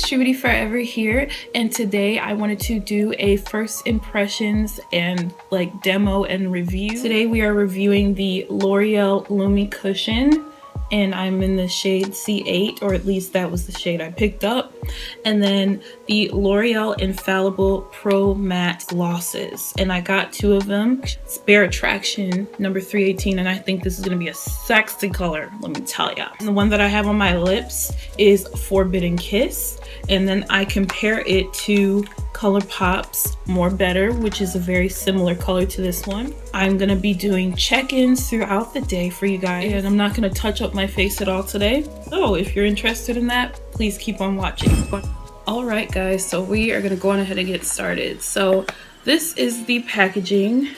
True Beauty Forever here, and today I wanted to do a first impressions and like demo and review. Today we are reviewing the L'Oreal Lumi cushion, and I'm in the shade C8, or at least that was the shade I picked up. And then the L'Oreal Infallible Pro Matte Glosses, and I got two of them. It's Bare Attraction number 318, and I think this is gonna be a sexy color, let me tell ya. And the one that I have on my lips is Forbidden Kiss, and then I compare it to ColourPop's More Better, which is a very similar color to this one. I'm gonna be doing check-ins throughout the day for you guys, and I'm not gonna touch up my face at all today. So if you're interested in that, please keep on watching. All right guys, so we are gonna go on ahead and get started. So this is the packaging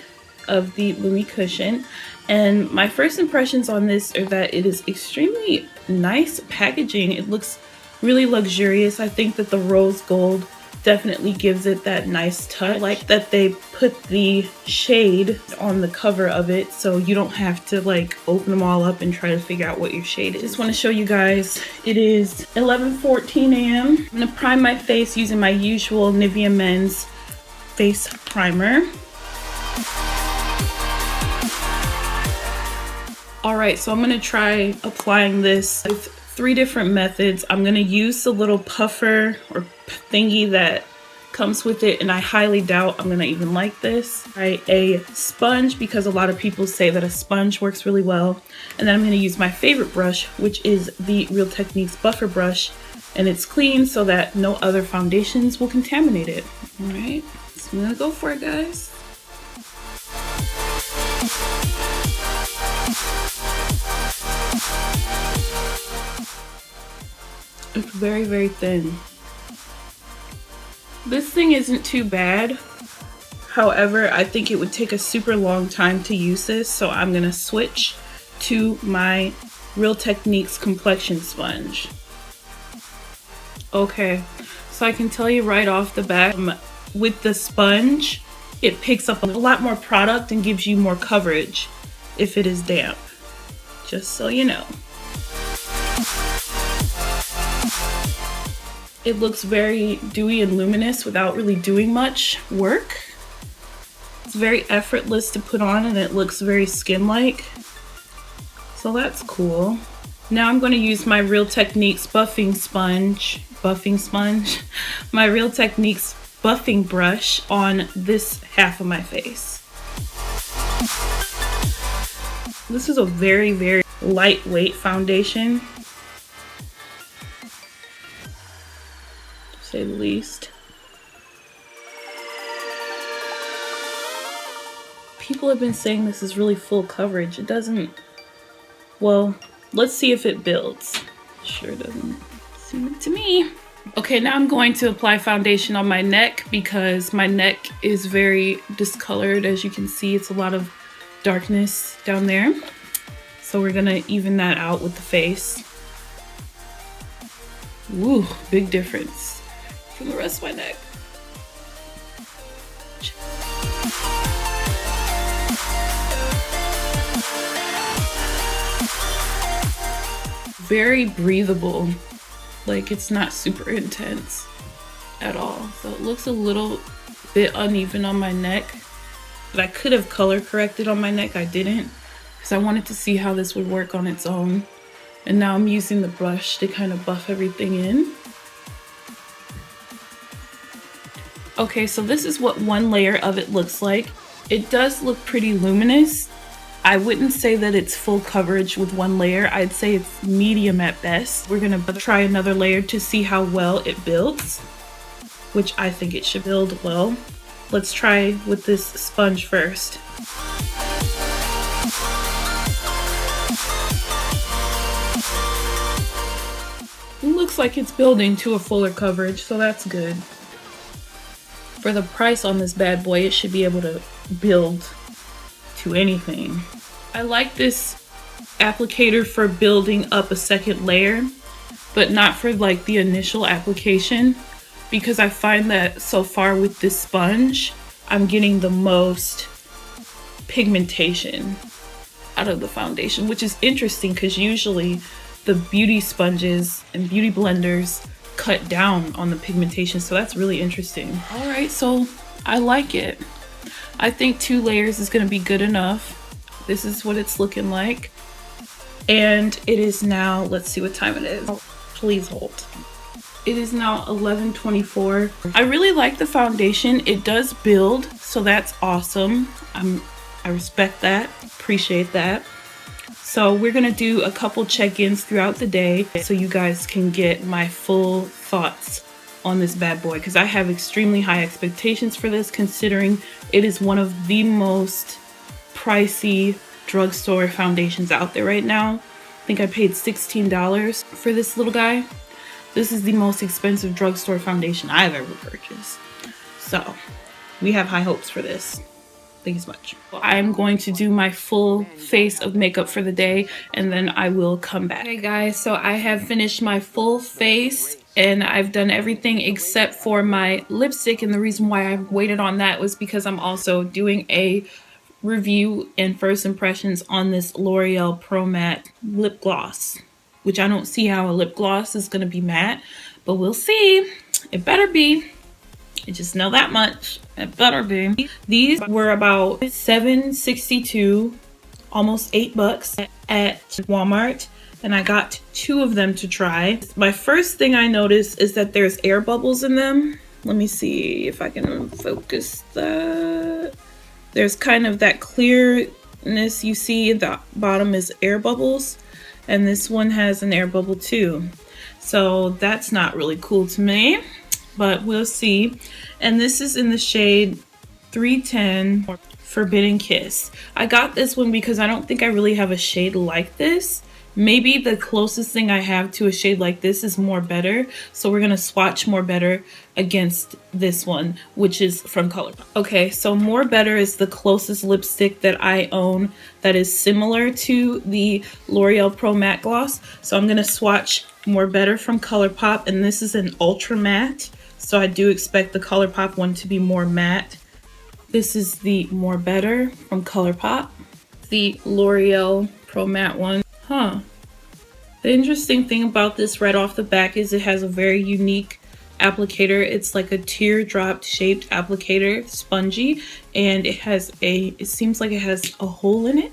of the Lumi cushion, and my first impressions on this are that it is extremely nice packaging. It looks really luxurious. I think that the rose gold definitely gives it that nice touch. I like that they put the shade on the cover of it, so you don't have to like open them all up and try to figure out what your shade is. Just want to show you guys, it is 11:14 a.m. I'm gonna prime my face using my usual Nivea Men's face primer. All right, so I'm gonna try applying this with 3 different methods. I'm gonna use the little puffer or thingy that comes with it, and I highly doubt I'm gonna even like this. Try a sponge, because a lot of people say that a sponge works really well. And then I'm gonna use my favorite brush, which is the Real Techniques buffer brush, and it's clean so that no other foundations will contaminate it. All right, so I'm gonna go for it, guys. It's very, very thin. This thing isn't too bad. However, I think it would take a super long time to use this, so I'm gonna switch to my Real Techniques complexion sponge. Okay, so I can tell you right off the bat, with the sponge, it picks up a lot more product and gives you more coverage if it is damp, just so you know. It looks very dewy and luminous without really doing much work. It's very effortless to put on, and it looks very skin-like. So that's cool. Now I'm going to use my Real Techniques buffing sponge, my Real Techniques buffing brush on this half of my face. This is a very, very lightweight foundation, say the least. People have been saying this is really full coverage. It doesn't, well, let's see if it builds. Sure doesn't seem it to me. Okay, now I'm going to apply foundation on my neck, because my neck is very discolored. As you can see, it's a lot of darkness down there. So we're gonna even that out with the face. Ooh, big difference from the rest of my neck. Very breathable, like it's not super intense at all. So it looks a little bit uneven on my neck, but I could have color corrected on my neck. I didn't, because I wanted to see how this would work on its own. And now I'm using the brush to kind of buff everything in. Okay, so this is what one layer of it looks like. It does look pretty luminous. I wouldn't say that it's full coverage with one layer. I'd say it's medium at best. We're gonna try another layer to see how well it builds, which I think it should build well. Let's try with this sponge first. It looks like it's building to a fuller coverage, so that's good. For the price on this bad boy, it should be able to build to anything. I like this applicator for building up a second layer, but not for like the initial application, because I find that so far with this sponge, I'm getting the most pigmentation out of the foundation, which is interesting because usually the beauty sponges and beauty blenders cut down on the pigmentation, so that's really interesting. All right, so I like it. I think 2 layers is gonna be good enough. This is what it's looking like. And it is now, let's see what time it is. Oh, please hold. It is now 11:24. I really like the foundation. It does build, so that's awesome. I respect that, appreciate that. So we're gonna do a couple check-ins throughout the day so you guys can get my full thoughts on this bad boy, because I have extremely high expectations for this, considering it is one of the most pricey drugstore foundations out there right now. I think I paid $16 for this little guy. This is the most expensive drugstore foundation I've ever purchased. So we have high hopes for this. Thank you so much. I'm going to do my full face of makeup for the day, and then I will come back. Hey guys, so I have finished my full face and I've done everything except for my lipstick, and the reason why I waited on that was because I'm also doing a review and first impressions on this L'Oreal Pro Matte lip gloss, which I don't see how a lip gloss is going to be matte, but we'll see. It better be. I just know that much. It better be. These were about $7.62, almost $8 at Walmart, and I got 2 of them to try. My first thing I noticed is that there's air bubbles in them. Let me see if I can focus that. There's kind of that clearness you see at the bottom is air bubbles, and this one has an air bubble too. So that's not really cool to me, but we'll see. And this is in the shade 310 Forbidden Kiss. I got this one because I don't think I really have a shade like this. Maybe the closest thing I have to a shade like this is More Better. So we're gonna swatch More Better against this one, which is from ColourPop. Okay, so More Better is the closest lipstick that I own that is similar to the L'Oreal Pro Matte Gloss. So I'm gonna swatch More Better from ColourPop, and this is an ultra matte. So I do expect the ColourPop one to be more matte. This is the More Better from ColourPop. The L'Oreal Pro Matte one. The interesting thing about this right off the back is it has a very unique applicator. It's like a teardrop shaped applicator, spongy, and it seems like it has a hole in it.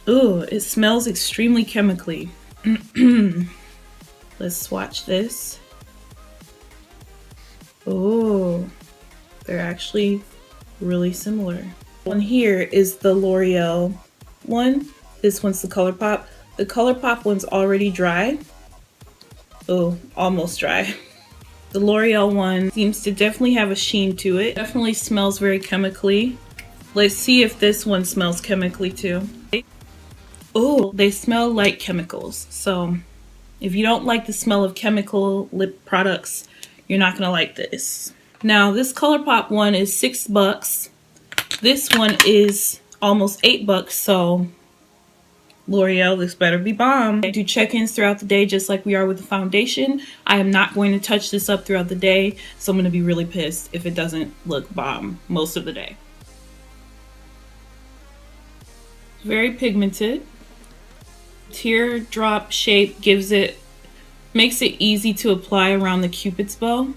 Ooh, it smells extremely chemically. Let's swatch this. Oh, they're actually really similar. One here is the L'Oreal one. This one's the ColourPop. The ColourPop one's already dry. Oh, almost dry. The L'Oreal one seems to definitely have a sheen to it. Definitely smells very chemically. Let's see if this one smells chemically too. Oh, they smell like chemicals. So if you don't like the smell of chemical lip products, you're not gonna like this. Now this ColourPop one is $6. This one is almost $8, so L'Oreal, this better be bomb. I do check-ins throughout the day just like we are with the foundation. I am not going to touch this up throughout the day, so I'm going to be really pissed if it doesn't look bomb most of the day. Very pigmented. Teardrop shape makes it easy to apply around the Cupid's bow.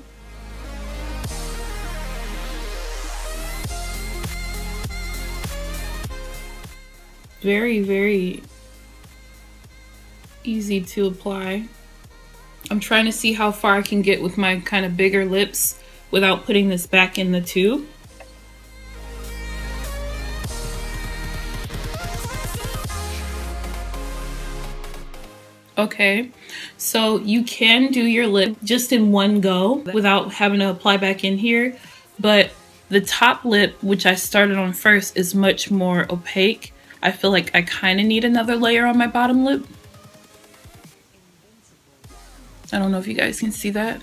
Very, very easy to apply. I'm trying to see how far I can get with my kind of bigger lips without putting this back in the tube. Okay, so you can do your lip just in one go without having to apply back in here, but the top lip, which I started on first, is much more opaque. I feel like I kind of need another layer on my bottom lip. I don't know if you guys can see that.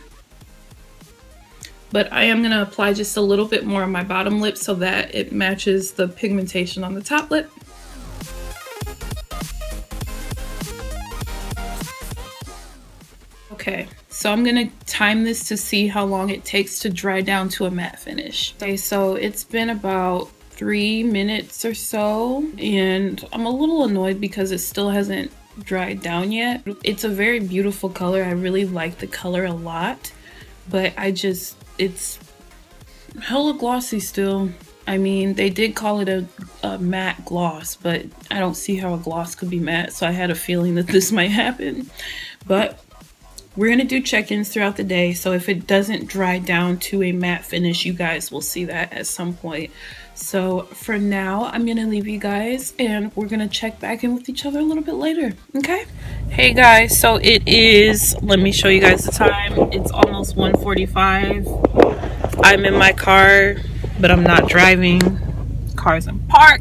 But I am going to apply just a little bit more on my bottom lip so that it matches the pigmentation on the top lip. Okay, so I'm going to time this to see how long it takes to dry down to a matte finish. Okay, so it's been about 3 minutes or so, and I'm a little annoyed because it still hasn't dried down yet. It's a very beautiful color. I really like the color a lot, but it's hella glossy still. I mean, they did call it a matte gloss, but I don't see how a gloss could be matte, so I had a feeling that this might happen. But we're gonna do check-ins throughout the day, so if it doesn't dry down to a matte finish, you guys will see that at some point. So for now, I'm gonna leave you guys and we're gonna check back in with each other a little bit later, okay? Hey guys, so it is, let me show you guys the time. It's almost 1:45. I'm in my car, but I'm not driving. Car's in park,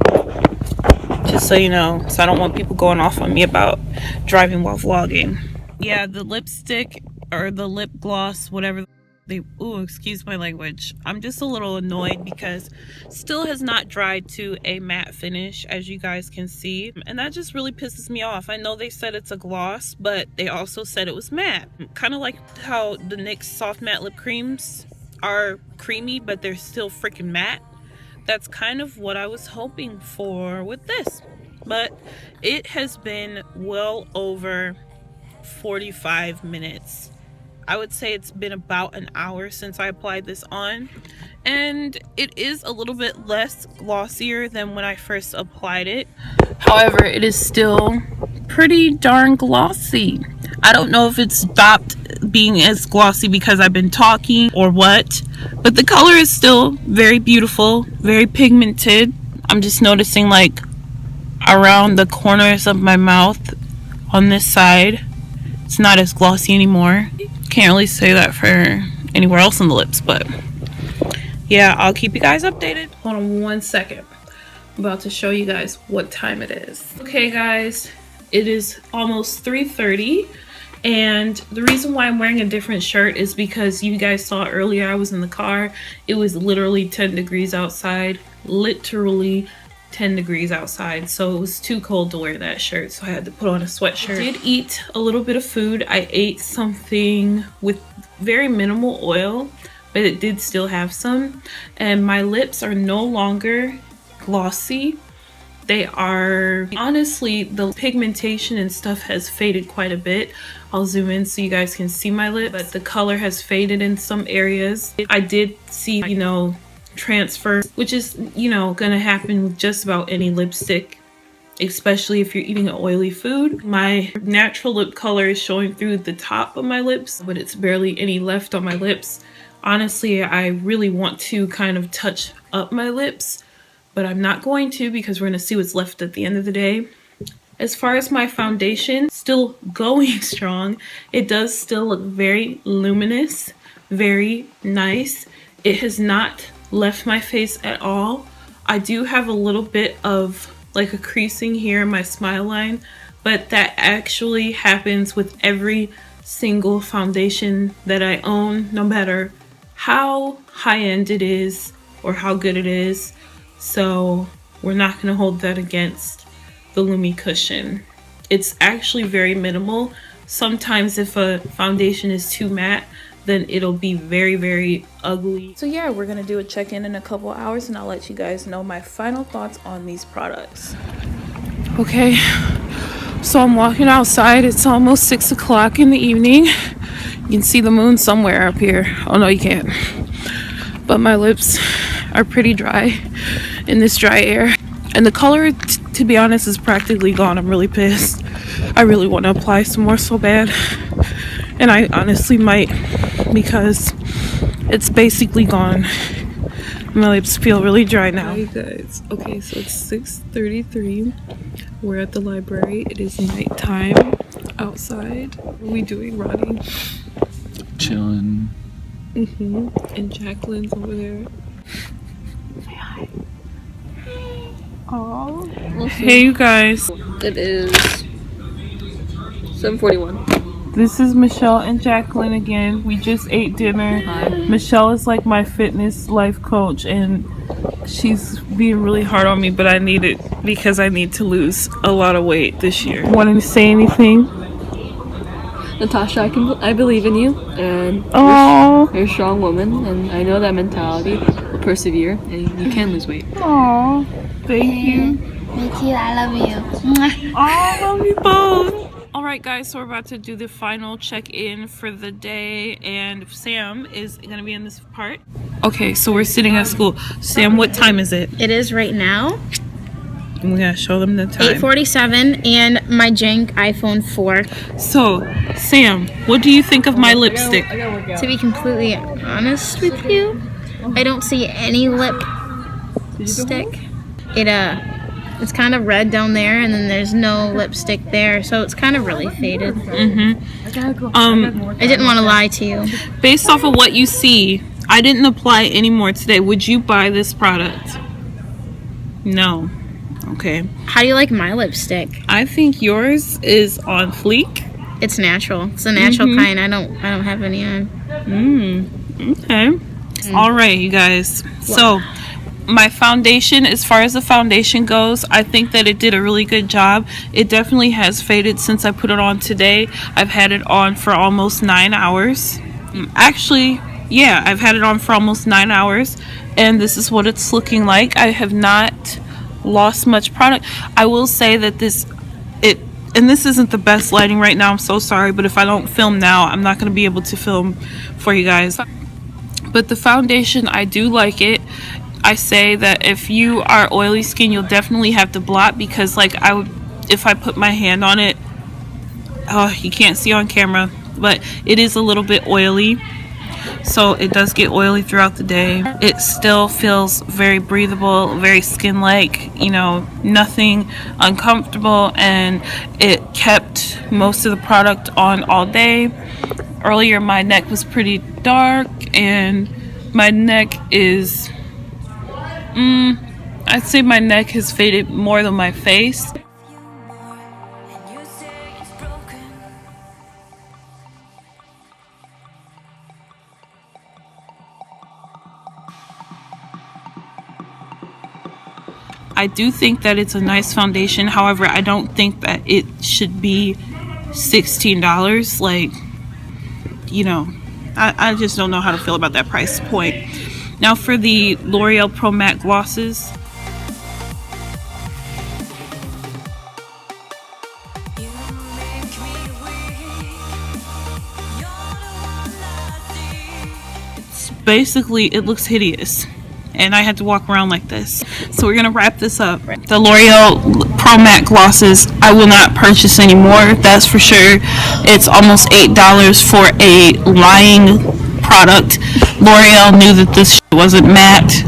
just so you know, so I don't want people going off on me about driving while vlogging. Yeah, the lipstick or the lip gloss, whatever they, ooh, excuse my language. I'm just a little annoyed because still has not dried to a matte finish, as you guys can see. And that just really pisses me off. I know they said it's a gloss, but they also said it was matte. Kind of like how the NYX soft matte lip creams are creamy, but they're still freaking matte. That's kind of what I was hoping for with this. But it has been well over 45 minutes. I would say it's been about an hour since I applied this on, and it is a little bit less glossier than when I first applied it. However, it is still pretty darn glossy. I don't know if it's stopped being as glossy because I've been talking or what, but the color is still very beautiful, very pigmented. I'm just noticing like around the corners of my mouth on this side, it's not as glossy anymore. Can't really say that for anywhere else on the lips, but yeah, I'll keep you guys updated. Hold on one second. I'm about to show you guys what time it is. Okay guys, it is almost 3:30, and the reason why I'm wearing a different shirt is because you guys saw earlier I was in the car. It was literally 10 degrees outside, literally 10 degrees outside, so it was too cold to wear that shirt, so I had to put on a sweatshirt. I did eat a little bit of food. I ate something with very minimal oil, but it did still have some, and my lips are no longer glossy. They are, honestly, the pigmentation and stuff has faded quite a bit. I'll zoom in so you guys can see my lip, but the color has faded in some areas. I did see, you know, transfer, which is, you know, gonna happen with just about any lipstick, especially if you're eating an oily food. My natural lip color is showing through the top of my lips, but it's barely any left on my lips. Honestly, I really want to kind of touch up my lips, but I'm not going to because we're gonna see what's left at the end of the day. As far as my foundation, still going strong. It does still look very luminous, very nice. It has not left my face at all. I do have a little bit of like a creasing here in my smile line, but that actually happens with every single foundation that I own, no matter how high-end it is or how good it is. So we're not going to hold that against the Lumi cushion. It's actually very minimal. Sometimes if a foundation is too matte, then it'll be very, very ugly. So yeah, we're gonna do a check-in in a couple hours, and I'll let you guys know my final thoughts on these products. Okay, so I'm walking outside. It's almost 6 o'clock in the evening. You can see the moon somewhere up here. Oh no, you can't. But my lips are pretty dry in this dry air. And the color, to be honest, is practically gone. I'm really pissed. I really want to apply some more so bad. And I honestly might, because it's basically gone. My lips feel really dry now. Hi guys. Okay, so it's 6:33. We're at the library. It is nighttime outside. What are we doing, Ronnie? Chilling. And Jacqueline's over there. Say hi. Aww. Hey you guys. It is 7:41. This is Michelle and Jacqueline again. We just ate dinner. Hi. Michelle is like my fitness life coach, and she's being really hard on me, but I need it because I need to lose a lot of weight this year. Want to say anything? Natasha, I believe in you, and you're a strong woman, and I know that mentality will persevere, and you can lose weight. Aww, thank you. Me too, I love you. I love you both. Alright guys, so we're about to do the final check-in for the day, and Sam is going to be in this part. Okay, so we're sitting at school. Sam, what time is it? It is right now And we're going to show them the time. 8:47 and my jank iPhone 4. So, Sam, what do you think of my lipstick? To be completely honest with you, I don't see any lipstick. It's kind of red down there, and then there's no lipstick there, so it's kind of really faded. I didn't want to lie to you. Based off of what you see, I didn't apply any more today. Would you buy this product? No. Okay. How do you like my lipstick? I think yours is on fleek. It's natural. It's a natural kind. I don't have any on. Okay. All right, you guys. So, my foundation, as far as the foundation goes, I think that it did a really good job. It definitely has faded since I put it on today. I've had it on for almost 9 hours. Actually, yeah, I've had it on for almost 9 hours, and this is what it's looking like. I have not lost much product. I will say that this isn't the best lighting right now. I'm so sorry, but if I don't film now, I'm not going to be able to film for you guys. But the foundation, I do like it. I say that if you are oily skin, you'll definitely have to blot, because like if I put my hand on it, oh, you can't see on camera, but it is a little bit oily. So it does get oily throughout the day. It still feels very breathable, very skin-like, you know, nothing uncomfortable, and it kept most of the product on all day. Earlier my neck was pretty dark, and my neck is I'd say my neck has faded more than my face. I do think that it's a nice foundation. However, I don't think that it should be $16. Like, you know, I just don't know how to feel about that price point. Now for the L'Oreal Pro Matte glosses. Basically, it looks hideous, and I had to walk around like this. So we're gonna wrap this up. The L'Oreal Pro Matte glosses, I will not purchase anymore, that's for sure. It's almost $8 for a lying product. L'Oreal knew that this wasn't matte,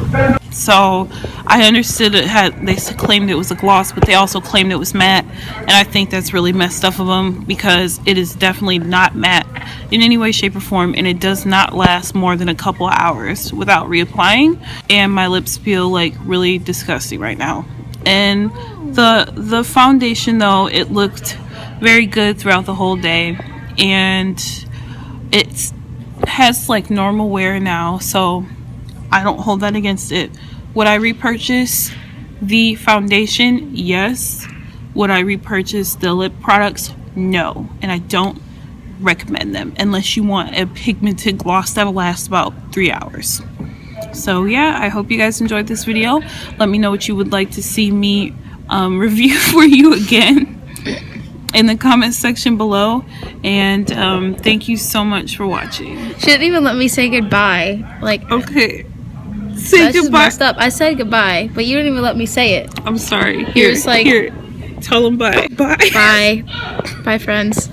so I understood they claimed it was a gloss, but they also claimed it was matte, and I think that's really messed up of them, because it is definitely not matte in any way, shape, or form, and it does not last more than a couple of hours without reapplying, and my lips feel like really disgusting right now. And the foundation, though, it looked very good throughout the whole day, and it has like normal wear now, so I don't hold that against it. Would I repurchase the foundation? Yes. Would I repurchase the lip products? No. And I don't recommend them unless you want a pigmented gloss that'll last about 3 hours. So yeah, I hope you guys enjoyed this video. Let me know what you would like to see me review for you again in the comment section below, and thank you so much for watching. She didn't even let me say goodbye. Like, okay, say that's just goodbye. messed up. I said goodbye, but you didn't even let me say it. I'm sorry. You're just like, here, tell them bye. bye, friends.